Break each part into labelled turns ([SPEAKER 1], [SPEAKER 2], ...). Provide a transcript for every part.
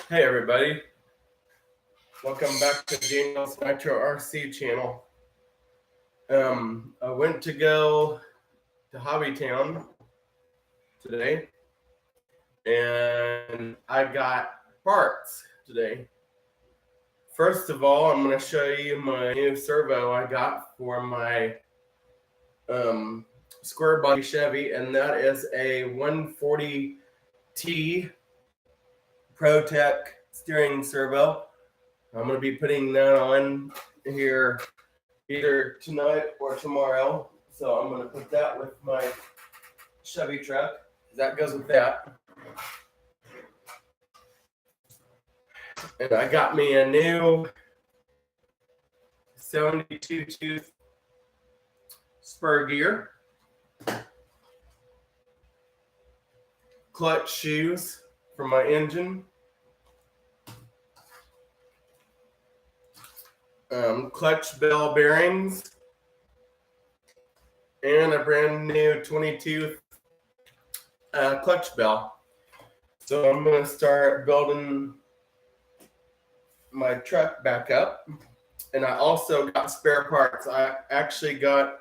[SPEAKER 1] Hey everybody, welcome back to Daniel's Nitro RC channel. I went to go to Hobbytown today and I got parts today. First of all, I'm going to show you my new servo I got for my square body Chevy, and that is a 140T ProTech steering servo. I'm going to be putting that on here either tonight or tomorrow. So I'm going to put that with my Chevy truck. That goes with that. And I got me a new 72 tooth spur gear, clutch shoes for my engine, clutch bell bearings, and a brand new 20 tooth clutch bell. So I'm going to start building my truck back up. And I also got spare parts. I actually got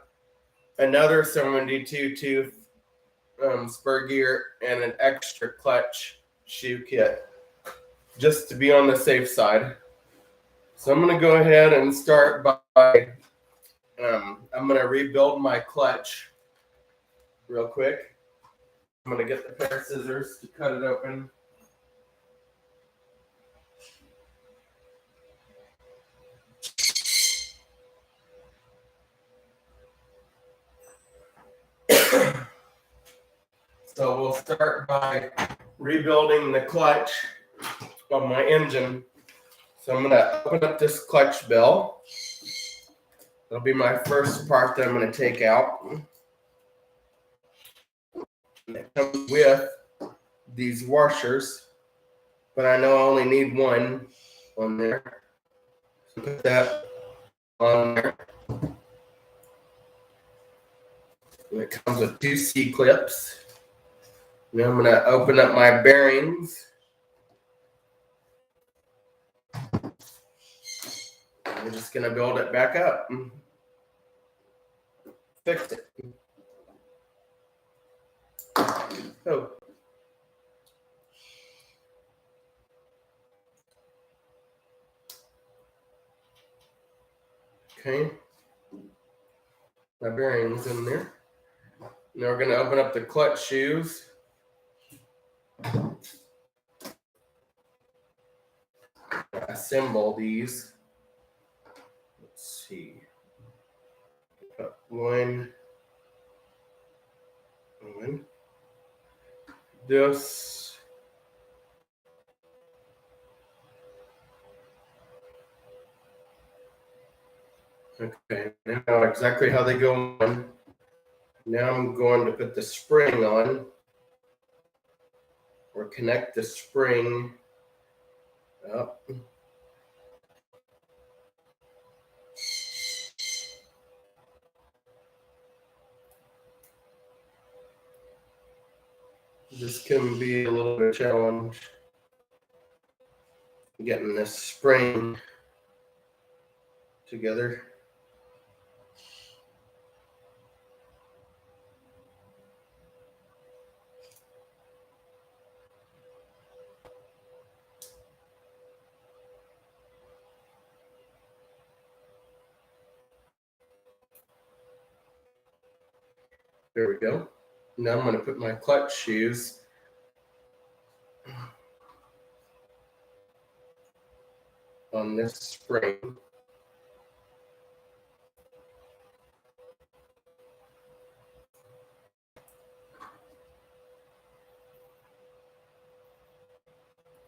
[SPEAKER 1] another 72 tooth spur gear and an extra clutch shoe kit just to be on the safe side. So I'm going to go ahead and start by I'm going to rebuild my clutch real quick. I'm going to get the pair of scissors to cut it open. So we'll start by rebuilding the clutch of my engine. So I'm going to open up this clutch bell. That'll be my first part that I'm going to take out. And it comes with these washers, but I know I only need one on there. So put that on there. And it comes with two C-clips. Now I'm going to open up my bearings. I'm just going to build it back up. Fix it. Oh. Okay. My bearings in there. Now we're going to open up the clutch shoes. Assemble these. Let's see. One. This. Okay, now exactly how they go on. Now I'm going to put the spring on, or connect the spring up. This can be a little bit of a challenge, getting this spring together. There we go. Now I'm going to put my clutch shoes on this spring.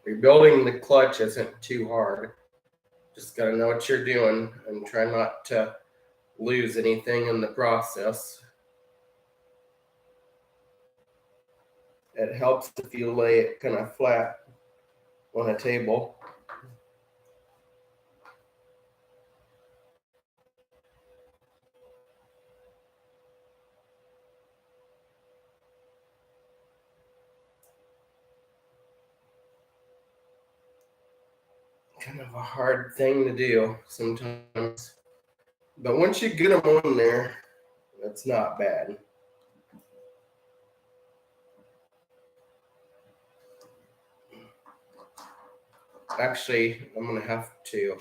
[SPEAKER 1] Rebuilding the clutch isn't too hard. Just got to know what you're doing and try not to lose anything in the process. It helps if you lay it kind of flat on a table. kind of a hard thing to do sometimes. But once you get them on there, it's not bad. Actually, I'm going to have to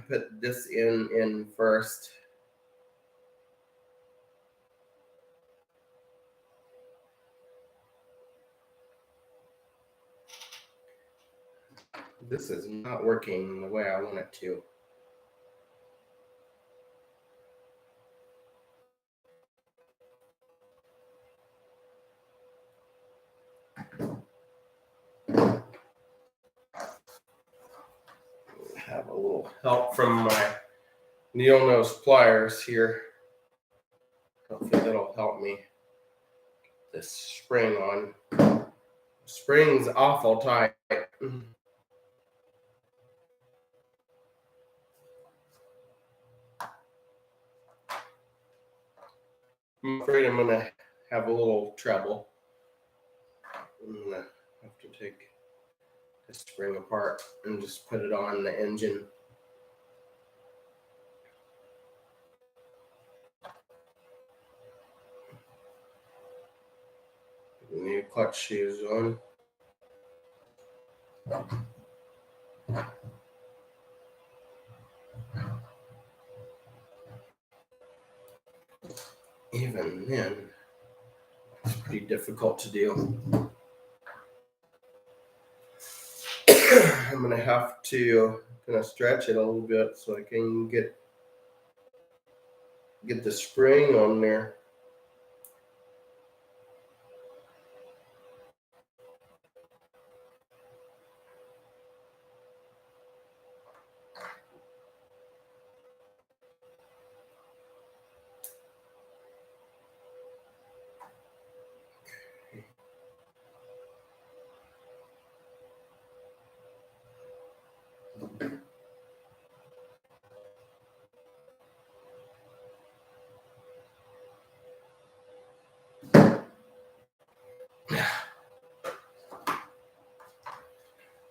[SPEAKER 1] put this in first. This is not working the way I want it to. Have a little help from my needle nose pliers here. Hopefully that'll help me. This spring on. Spring's awful tight. I'm afraid I'm gonna have a little trouble. I'm gonna have to take the spring apart and just put it on the engine. The new clutch shoes on. Even then, it's pretty difficult to do. I'm gonna have to kind of stretch it a little bit so I can get the spring on there.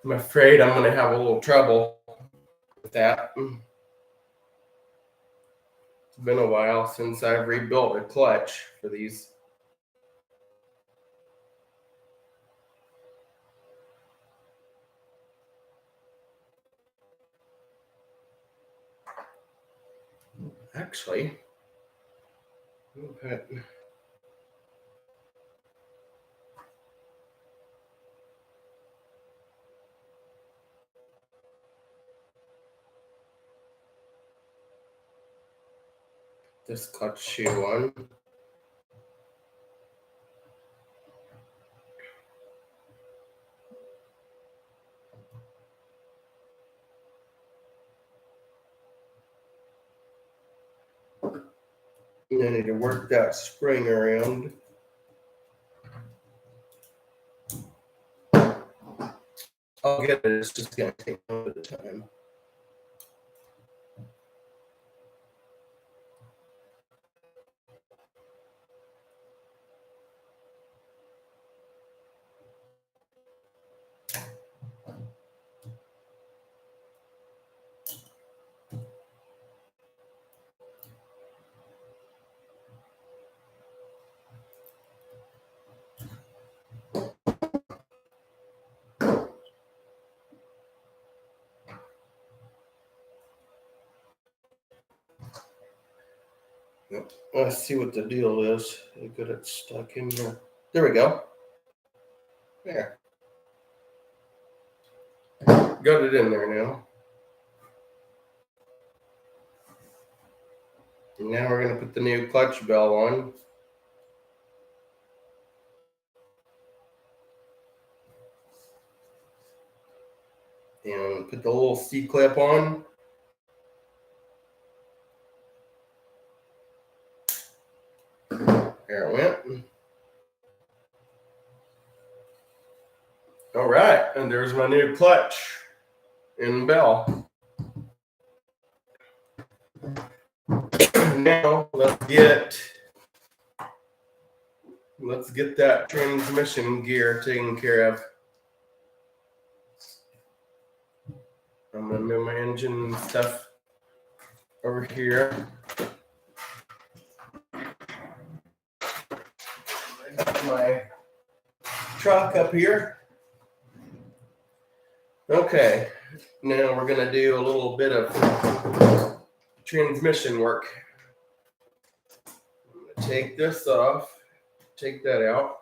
[SPEAKER 1] I'm afraid I'm going to have a little trouble with that. It's been a while since I've rebuilt a clutch for these. Actually, put this clutch shoe on. And I need to work that spring around. I'll get it. It's just going to take a little bit of time. Let's see what the deal is. I got it stuck in there. There we go. There. Got it in there now. And now we're going to put the new clutch bell on. And put the little C-clip on. There it went. All right, and there's my new clutch and bell. Now let's get that transmission gear taken care of. I'm gonna move my engine stuff over here. I got my truck up here. Okay, now we're gonna do a little bit of transmission work. I'm gonna take this off, take that out.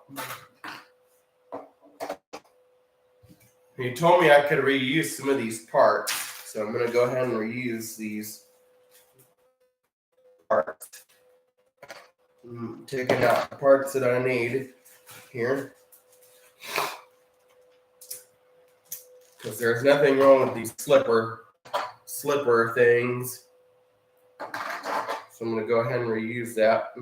[SPEAKER 1] He told me I could reuse some of these parts, so I'm gonna go ahead and reuse these parts. Taking out the parts that I need here. Because there's nothing wrong with these slipper things. So I'm going to go ahead and reuse that.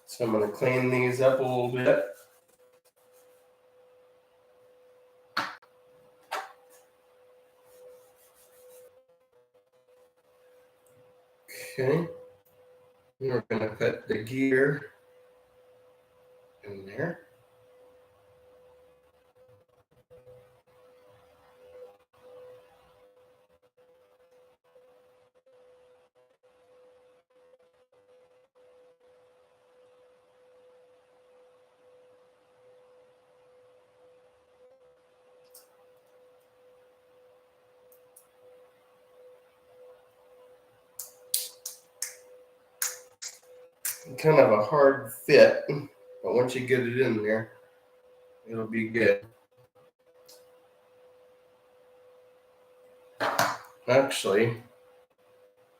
[SPEAKER 1] So I'm going to clean these up a little bit. Okay. We're going to put the gear in there. Kind of a hard fit, but once you get it in there, it'll be good. Actually,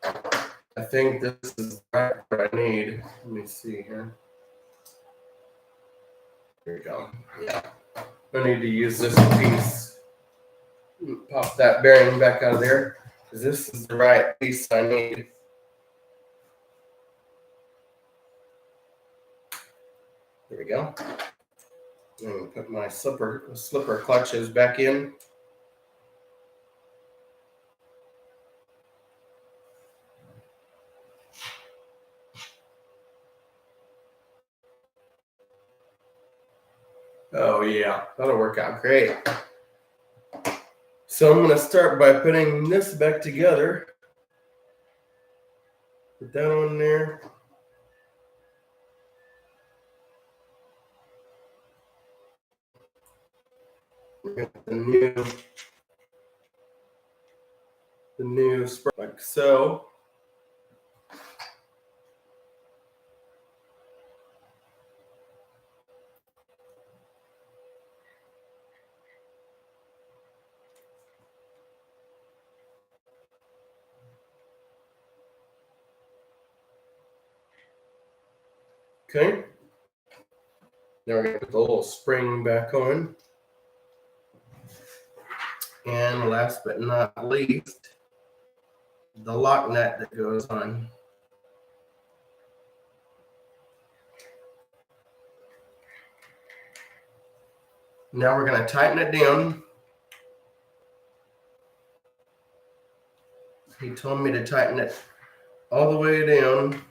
[SPEAKER 1] I think this is right what I need. Let me see here. Here we go. Yeah. I need to use this piece. Pop that bearing back out of there, because this is the right piece I need. There we go. I'm going to put my slipper clutches back in. Oh yeah, that'll work out great. So I'm going to start by putting this back together. Put that on there. Get the new sprocket like so. Okay. Now we're going to put the little spring back on. And last but not least, the lock nut that goes on. Now we're going to tighten it down. He told me to tighten it all the way down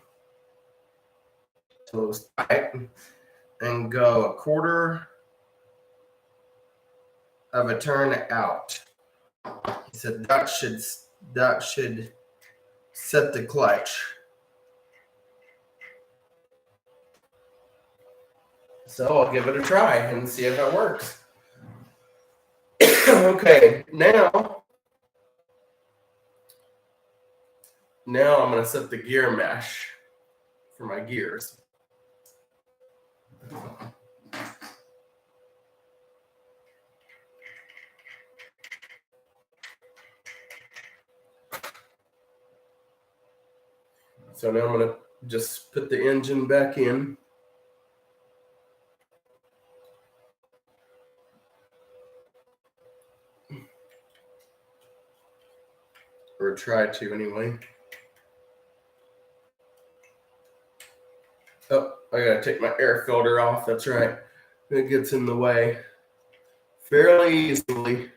[SPEAKER 1] till it was tight and go 1/4 of a turn out. He said that should set the clutch. So I'll give it a try and see if it works. Okay, now I'm going to set the gear mesh for my gears. So now I'm going to just put the engine back in. or try to anyway. Oh, I gotta take my air filter off. That's right. It gets in the way fairly easily.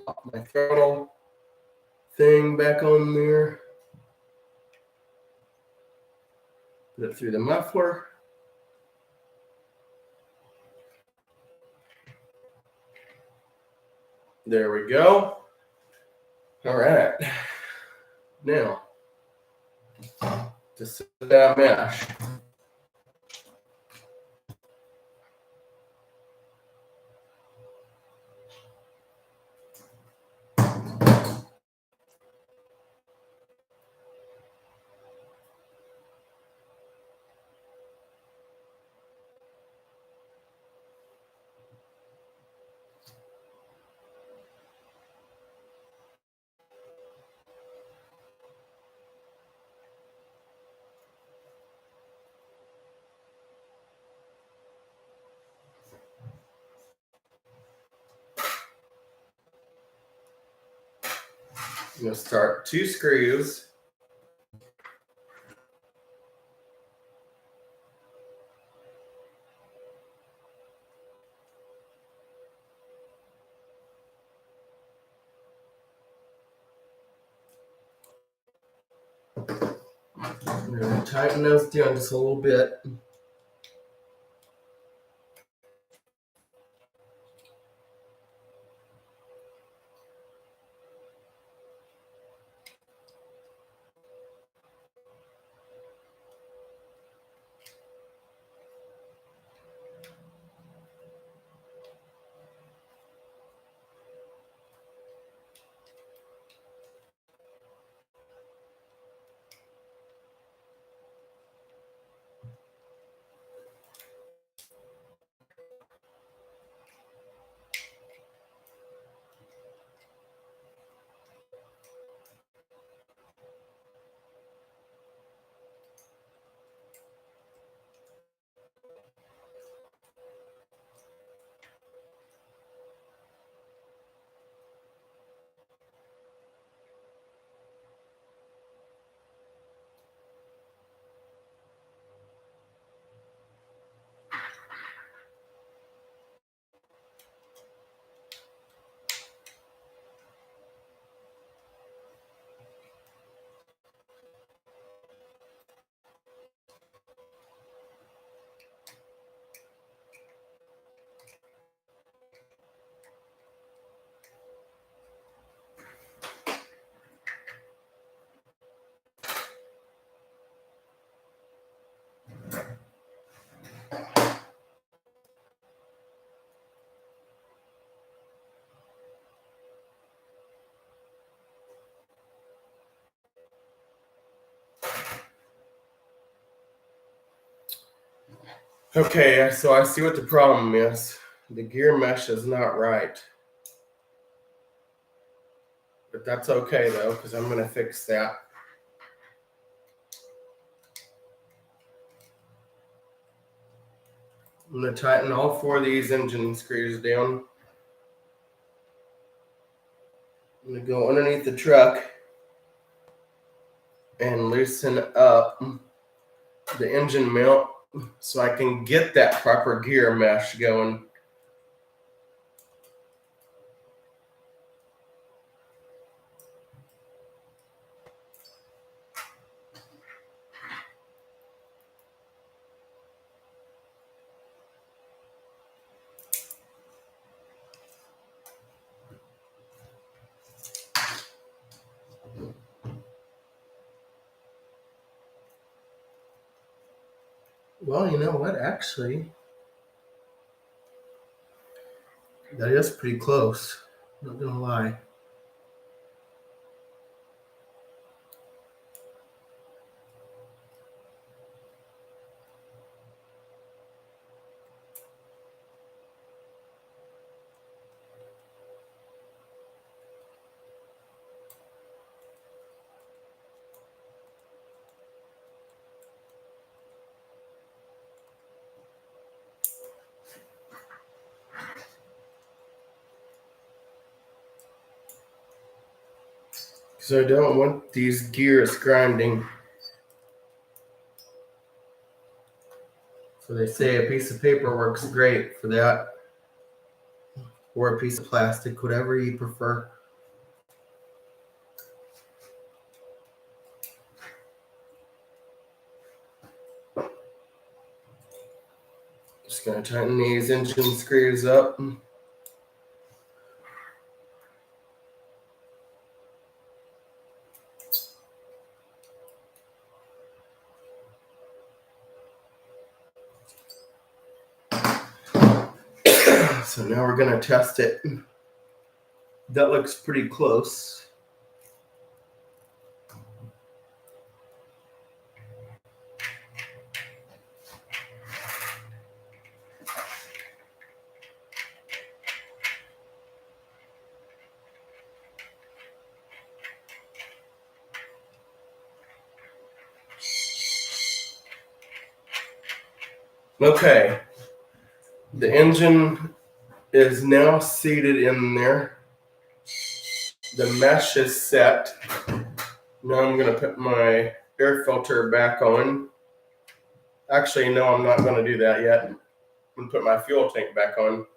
[SPEAKER 1] Pop my throttle thing back on there. Put it through the muffler. There we go. All right. Now, to set that mesh. I'm going to start 2 screws. I'm going to tighten those down just a little bit. Okay, so I see what the problem is. The gear mesh is not right. But that's okay though, because I'm going to fix that. I'm going to tighten all 4 of these engine screws down. I'm going to go underneath the truck and loosen up the engine mount so I can get that proper gear mesh going. Well, you know what? Actually, that is pretty close. Not gonna lie. So I don't want these gears grinding. So they say a piece of paper works great for that, or a piece of plastic, whatever you prefer. Just gonna tighten these engine screws up. So now we're gonna test it. That looks pretty close. Okay, the engine is now seated in there. The mesh is set. Now I'm gonna put my air filter back on. Actually, no, I'm not gonna do that yet. I'm gonna put my fuel tank back on.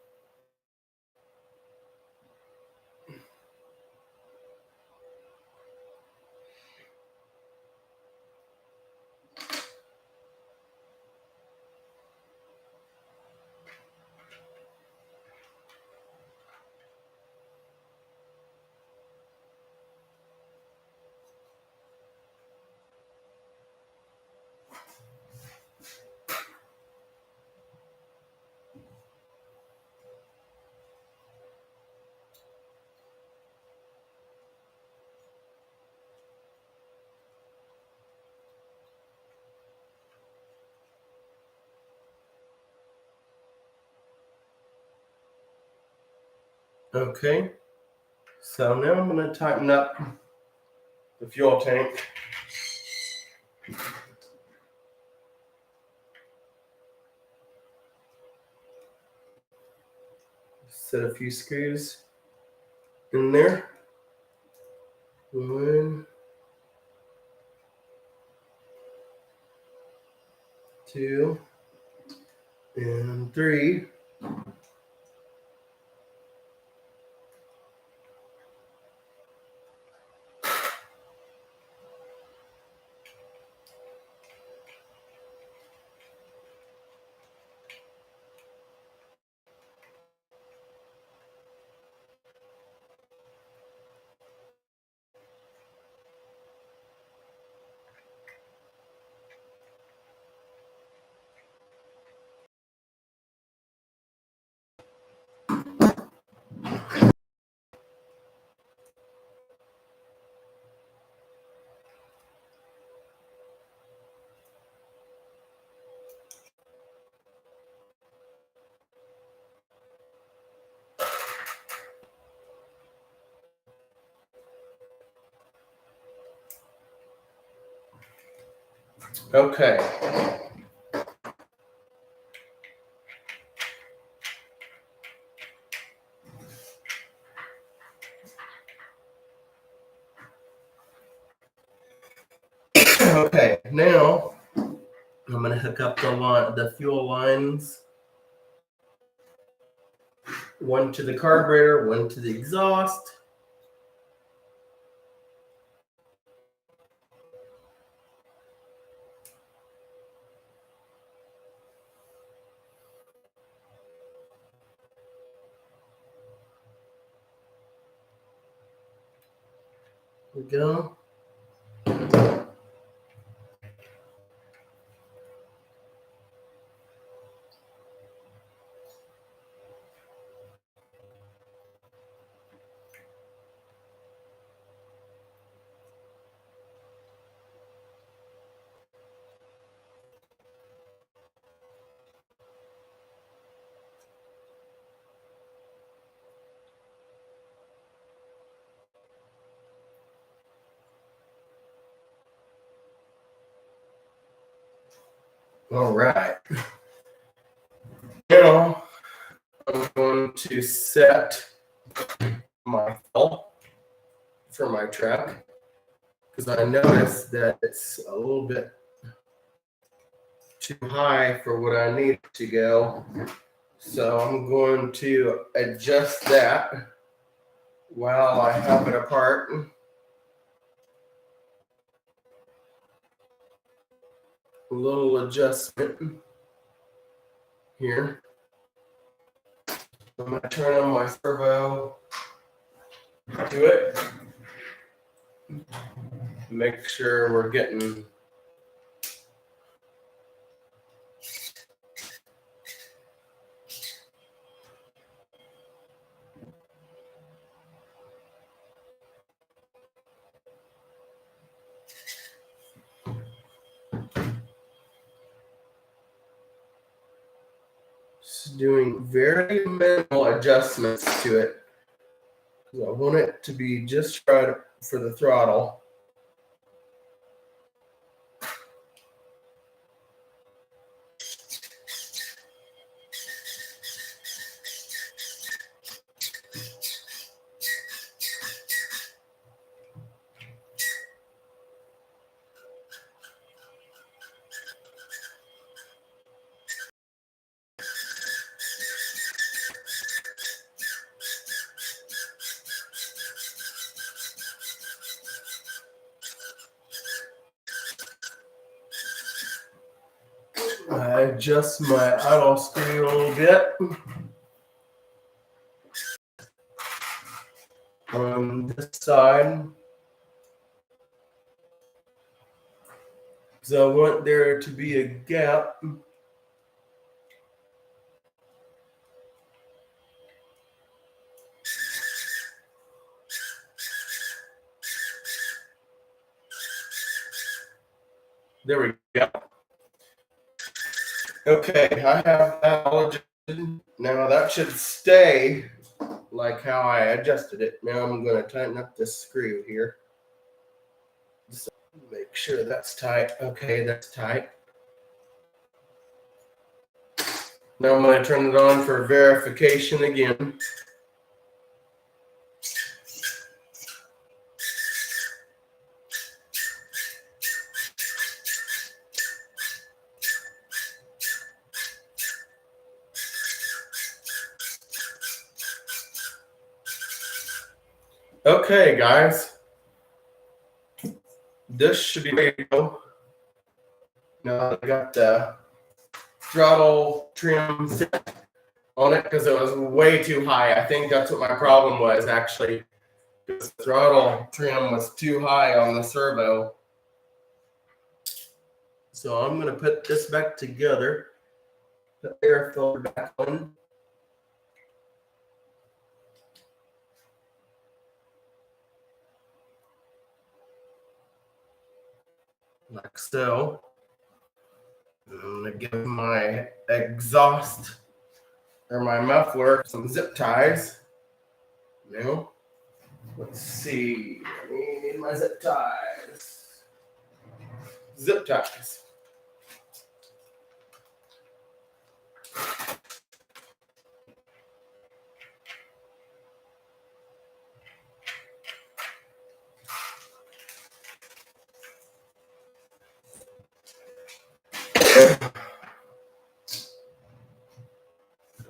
[SPEAKER 1] Okay, so now I'm gonna tighten up the fuel tank. Set a few screws in there. 1, 2, and 3. Okay. Okay, now I'm gonna hook up the fuel lines. One to the carburetor, one to the exhaust. There we go. All right. Now I'm going to set my fuel for my truck. because I noticed that it's a little bit too high for what I need to go. So I'm going to adjust that while I have it apart. A little adjustment here. I'm going to turn on my servo to it. Make sure we're getting doing very minimal adjustments to it. I want it to be just right for the throttle. I adjust my idle screw a little bit on this side. So I want there to be a gap. There we go. Okay, I have that all adjusted. Now that should stay like how I adjusted it. Now I'm going to tighten up this screw here. Just make sure that's tight. Okay, that's tight. Now I'm going to turn it on for verification again. Okay, guys. This should be ready to go. Now I got the throttle trim set on it because it was way too high. I think that's what my problem was actually. The throttle trim was too high on the servo. So I'm going to put this back together. Put the air filter back on. Like so. I'm going to give my exhaust or my muffler some zip ties. Now, let's see. I need my zip ties. Zip ties.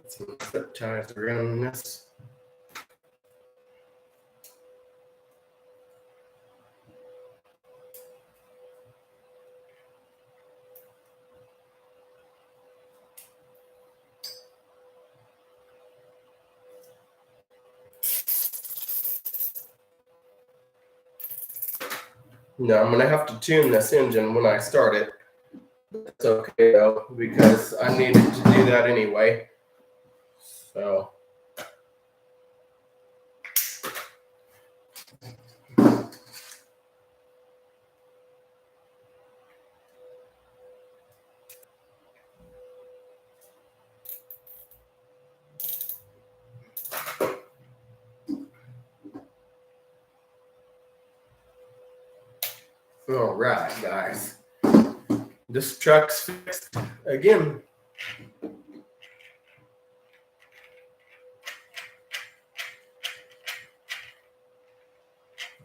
[SPEAKER 1] Some zip ties around this. No, I'm going to have to tune this engine when I start it. It's okay though, because I needed to do that anyway. So. All right, guys. This truck's fixed again.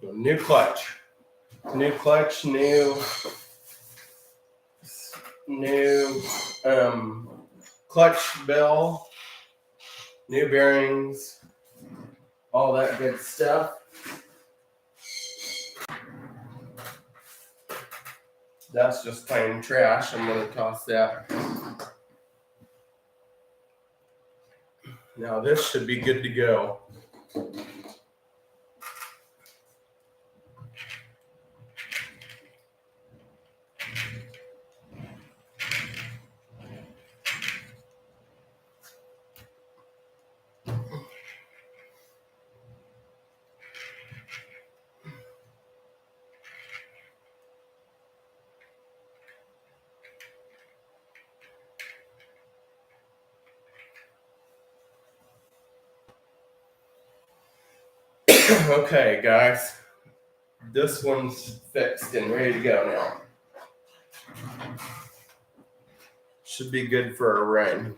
[SPEAKER 1] A new clutch. New clutch, new clutch bell, new bearings, all that good stuff. That's just plain trash. I'm going to toss that. Now this should be good to go. Okay, guys. This one's fixed and ready to go now. Should be good for a run.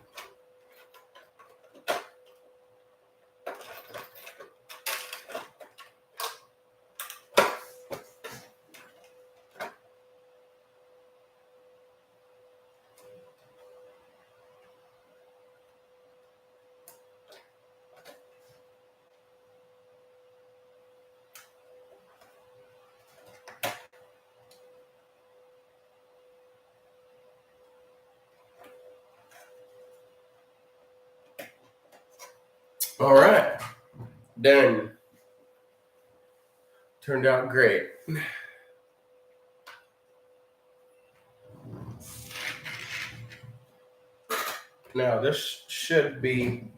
[SPEAKER 1] All right, done. Turned out great. Now this should be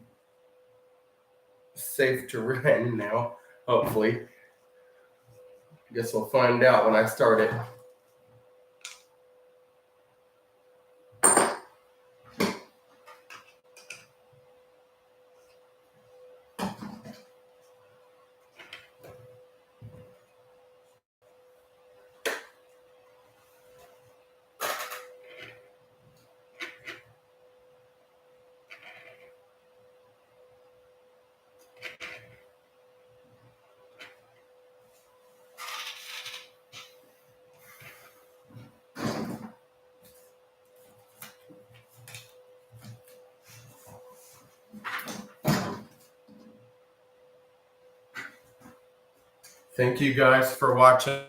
[SPEAKER 1] safe to run now, hopefully. Guess we'll find out when I start it. Thank you guys for watching.